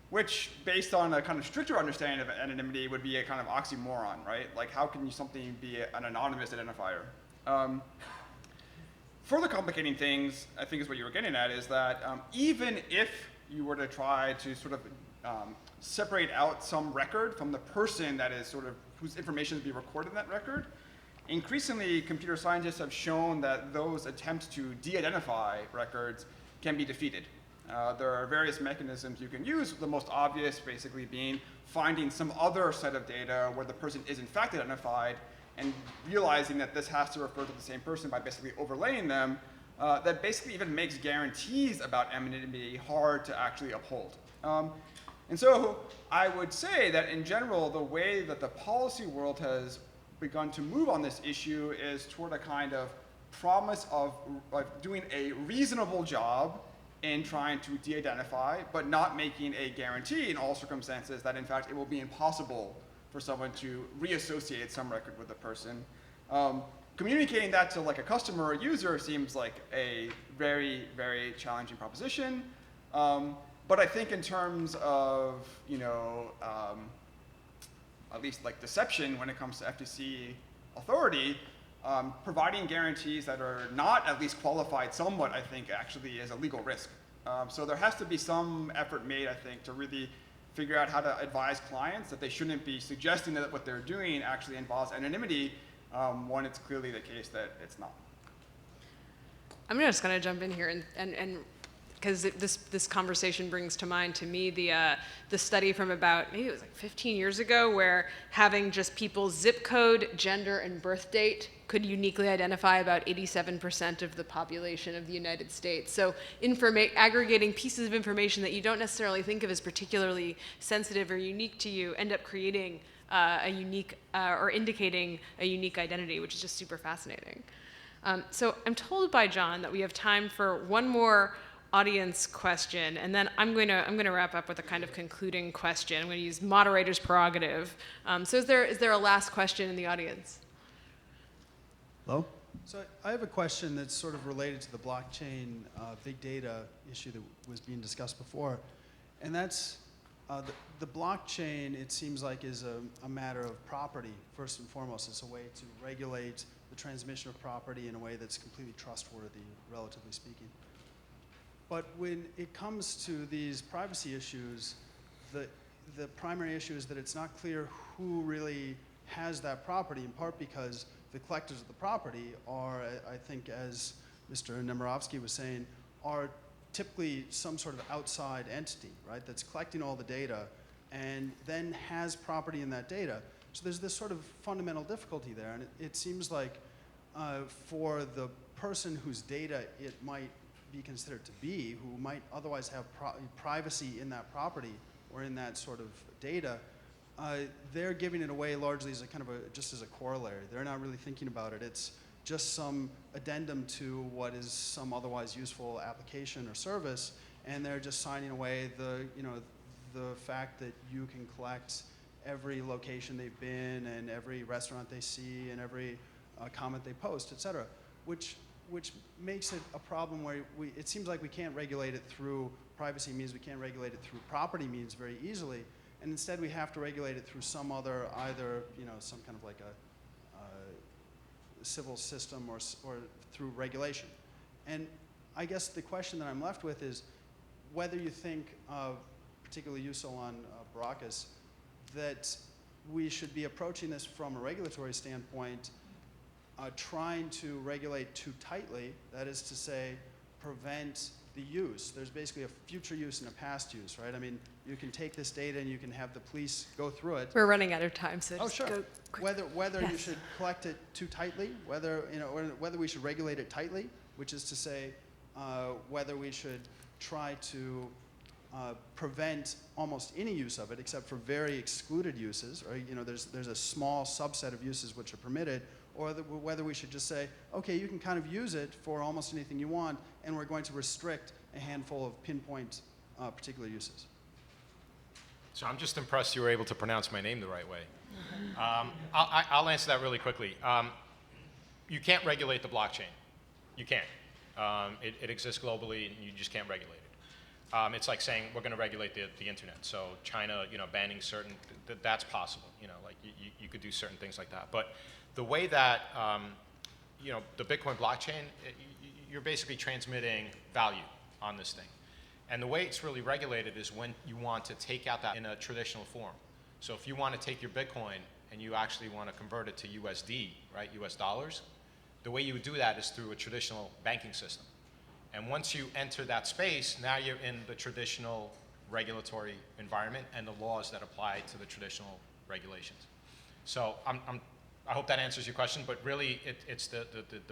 which, based on a kind of stricter understanding of anonymity, would be a kind of oxymoron, right? Like, how can something be an anonymous identifier? Further complicating things, I think is what you were getting at, is that even if you were to try to sort of separate out some record from the person that is sort of, whose information is being recorded in that record, increasingly computer scientists have shown that those attempts to de-identify records can be defeated. There are various mechanisms you can use, the most obvious basically being finding some other set of data where the person is in fact identified and realizing that this has to refer to the same person by basically overlaying them, that basically even makes guarantees about anonymity hard to actually uphold. And so I would say that in general, the way that the policy world has begun to move on this issue is toward a kind of promise of doing a reasonable job in trying to de-identify, but not making a guarantee in all circumstances that in fact it will be impossible for someone to reassociate some record with a person. Communicating that to like a customer or user seems like a very, very challenging proposition. But I think in terms of, at least like deception when it comes to FTC authority, providing guarantees that are not at least qualified somewhat, I think, actually is a legal risk. So there has to be some effort made, I think, to really figure out how to advise clients that they shouldn't be suggesting that what they're doing actually involves anonymity when it's clearly the case that it's not. I'm just going to jump in here and because this conversation brings to mind to me the study from about, maybe it was like 15 years ago, where having just people's zip code, gender, and birth date could uniquely identify about 87% of the population of the United States. So aggregating pieces of information that you don't necessarily think of as particularly sensitive or unique to you end up creating a unique or indicating a unique identity, which is just super fascinating. So I'm told by John that we have time for one more audience question, and then I'm going to wrap up with a kind of concluding question. I'm going to use moderator's prerogative. So is there a last question in the audience? Hello? So I have a question that's sort of related to the blockchain big data issue that was being discussed before, and that's the blockchain, it seems like, is a matter of property, first and foremost. It's a way to regulate the transmission of property in a way that's completely trustworthy, relatively speaking. But when it comes to these privacy issues, the primary issue is that it's not clear who really has that property, in part because the collectors of the property are, I think, as Mr. Nemirovsky was saying, are typically some sort of outside entity, right, that's collecting all the data and then has property in that data. So there's this sort of fundamental difficulty there, and it seems like for the person whose data it might be considered to be, who might otherwise have privacy in that property or in that sort of data, they're giving it away largely as a kind of just as a corollary. They're not really thinking about it. It's just some addendum to what is some otherwise useful application or service, and they're just signing away the fact that you can collect every location they've been and every restaurant they see and every comment they post, et cetera, which makes it a problem where it seems like we can't regulate it through privacy means, we can't regulate it through property means very easily, and instead we have to regulate it through some other, either some kind of like a civil system or through regulation. And I guess the question that I'm left with is whether you think, particularly you, Solon Barakis, that we should be approaching this from a regulatory standpoint, trying to regulate too tightly, that is to say, prevent the use. There's basically a future use and a past use, right? I mean, you can take this data and you can have the police go through it. We're running out of time, so Oh, just sure. go quick. Whether Yes. you should collect it too tightly, whether we should regulate it tightly, which is to say, whether we should try to prevent almost any use of it, except for very excluded uses, or there's a small subset of uses which are permitted, or whether we should just say, okay, you can kind of use it for almost anything you want, and we're going to restrict a handful of pinpoint particular uses. So I'm just impressed you were able to pronounce my name the right way. I'll answer that really quickly. You can't regulate the blockchain. You can't. It exists globally, and you just can't regulate it. It's like saying we're going to regulate the internet. So China, banning certain, that's possible. Like you could do certain things like that. But the way that, the Bitcoin blockchain, you're basically transmitting value on this thing. And the way it's really regulated is when you want to take out that in a traditional form. So if you want to take your Bitcoin and you actually want to convert it to USD, right, US dollars, the way you would do that is through a traditional banking system. And once you enter that space, now you're in the traditional regulatory environment and the laws that apply to the traditional regulations. So I hope that answers your question, but really it's the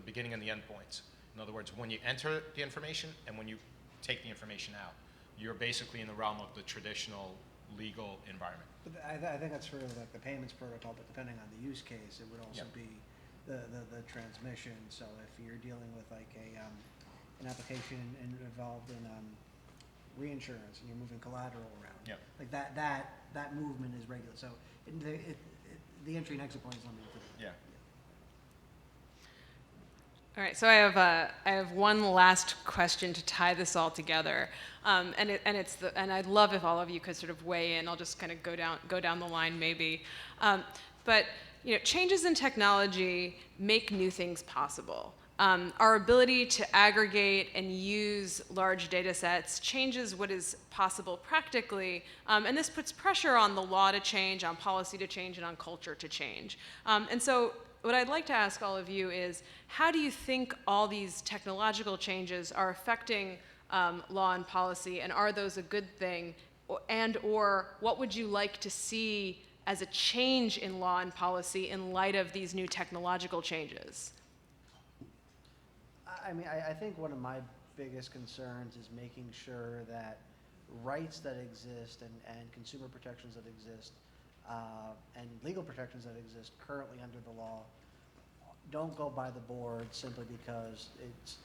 beginning and the end points. In other words, when you enter the information and when you take the information out, you're basically in the realm of the traditional legal environment. But I think that's really like the payments protocol, but depending on the use case, it would also be the transmission. So if you're dealing with like an application involved in reinsurance and you're moving collateral around, like that movement is regular. So the entry and exit point is limited to that. Yeah. All right, so I have one last question to tie this all together, and I'd love if all of you could sort of weigh in. I'll just kind of go down the line maybe, but changes in technology make new things possible. Our ability to aggregate and use large data sets changes what is possible practically, and this puts pressure on the law to change, on policy to change, and on culture to change. And so what I'd like to ask all of you is, how do you think all these technological changes are affecting law and policy, and are those a good thing, or what would you like to see as a change in law and policy in light of these new technological changes? I mean, I think one of my biggest concerns is making sure that rights that exist and consumer protections that exist and legal protections that exist currently under the law don't go by the board simply because it's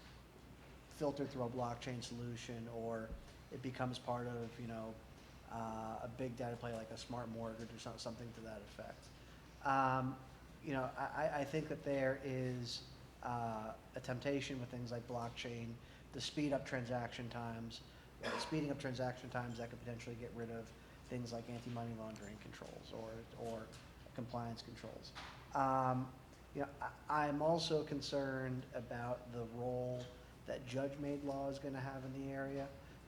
filtered through a blockchain solution, or it becomes part of a big data play like a smart mortgage or something to that effect. I think that there is a temptation with things like blockchain to speed up transaction times. Speeding up transaction times that could potentially get rid of things like anti-money laundering controls or compliance controls. I'm also concerned about the role that judge-made law is going to have in the area,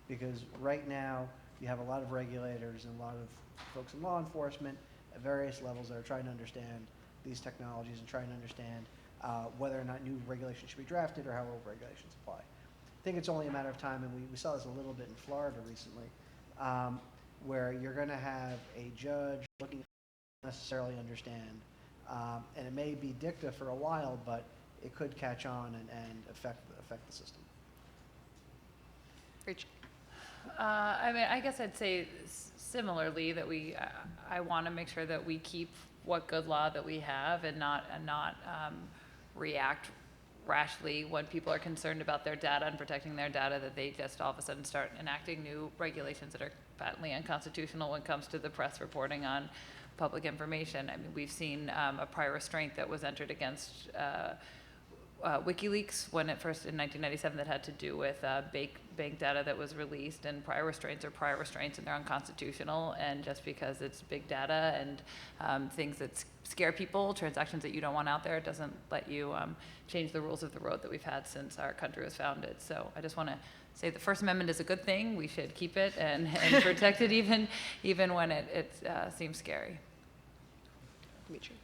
because right now you have a lot of regulators and a lot of folks in law enforcement at various levels that are trying to understand these technologies and trying to understand whether or not new regulations should be drafted or how old regulations apply. I think it's only a matter of time, and we saw this a little bit in Florida recently, where you're going to have a judge looking to necessarily understand, and it may be dicta for a while, but it could catch on and affect the system. Rachel. I guess I'd say similarly that I want to make sure that we keep what good law that we have and not react rashly when people are concerned about their data and protecting their data, that they just all of a sudden start enacting new regulations that are patently unconstitutional when it comes to the press reporting on public information. I mean, we've seen a prior restraint that was entered against WikiLeaks when it first in 1997 that had to do with bank data that was released, and prior restraints are prior restraints and they're unconstitutional, and just because it's big data and things that scare people, transactions that you don't want out there, it doesn't let you change the rules of the road that we've had since our country was founded. So I just want to say the First Amendment is a good thing. We should keep it and protect it even when it seems scary. Dimitri.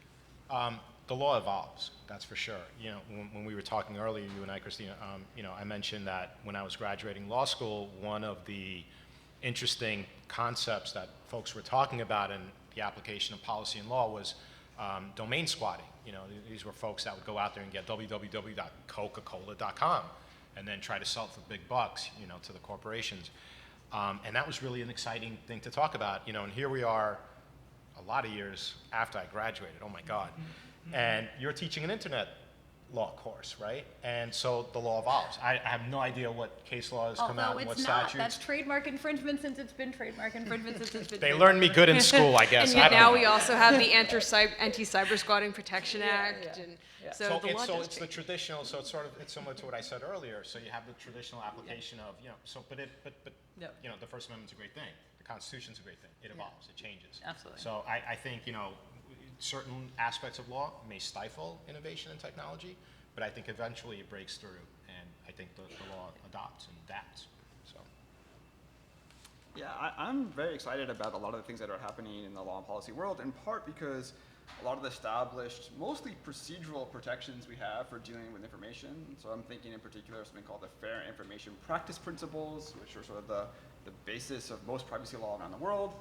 The law evolves, that's for sure. When we were talking earlier, you and I, Christina, I mentioned that when I was graduating law school, one of the interesting concepts that folks were talking about in the application of policy and law was domain squatting. These were folks that would go out there and get www.coca-cola.com and then try to sell it for big bucks, to the corporations. And that was really an exciting thing to talk about, and here we are a lot of years after I graduated, oh my God. And you're teaching an internet law course, right? And so the law evolves. I have no idea what case laws come out Although and what it's not. statutes. That's trademark infringement since it's been trademark infringement since it's been. They learned me good in school, I guess. And I yet don't now know. we also have the Anti-Cyber Squatting Protection Act, yeah, and yeah. so, So the law it's, does the change. traditional, so it's similar to what I said earlier. So you have the traditional application of, but Yep. the First Amendment's a great thing. The Constitution's a great thing. It evolves, it changes. Absolutely. So I think, certain aspects of law may stifle innovation and technology, but I think eventually it breaks through, and I think the law adopts and adapts, so. Yeah, I'm very excited about a lot of the things that are happening in the law and policy world, in part because a lot of the established, mostly procedural protections we have for dealing with information. So I'm thinking in particular of something called the Fair Information Practice Principles, which are sort of the basis of most privacy law around the world,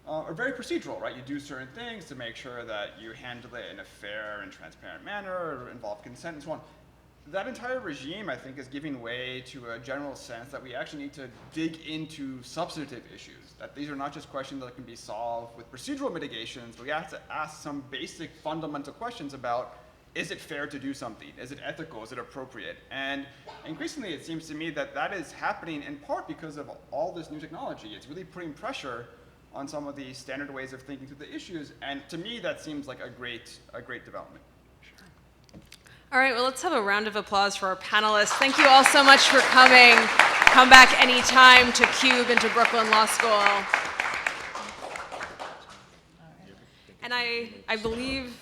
are very procedural, right? You do certain things to make sure that you handle it in a fair and transparent manner, or involve consent and so on. That entire regime, I think, is giving way to a general sense that we actually need to dig into substantive issues, that these are not just questions that can be solved with procedural mitigations, but we have to ask some basic fundamental questions about, is it fair to do something? Is it ethical? Is it appropriate? And increasingly, it seems to me that that is happening in part because of all this new technology. It's really putting pressure on some of the standard ways of thinking through the issues, and to me, that seems like a great development. All right, well, let's have a round of applause for our panelists. Thank you all so much for coming. Come back anytime to CUBE and to Brooklyn Law School. And I believe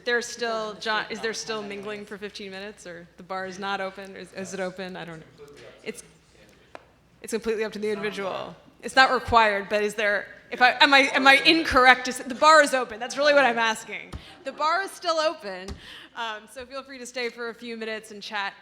there's still, John, is there still mingling for 15 minutes, or the bar is not open, or is it open? I don't know. It's completely up to the individual. It's not required, but is there, am I incorrect? The bar is open. That's really what I'm asking. The bar is still open, so feel free to stay for a few minutes and chat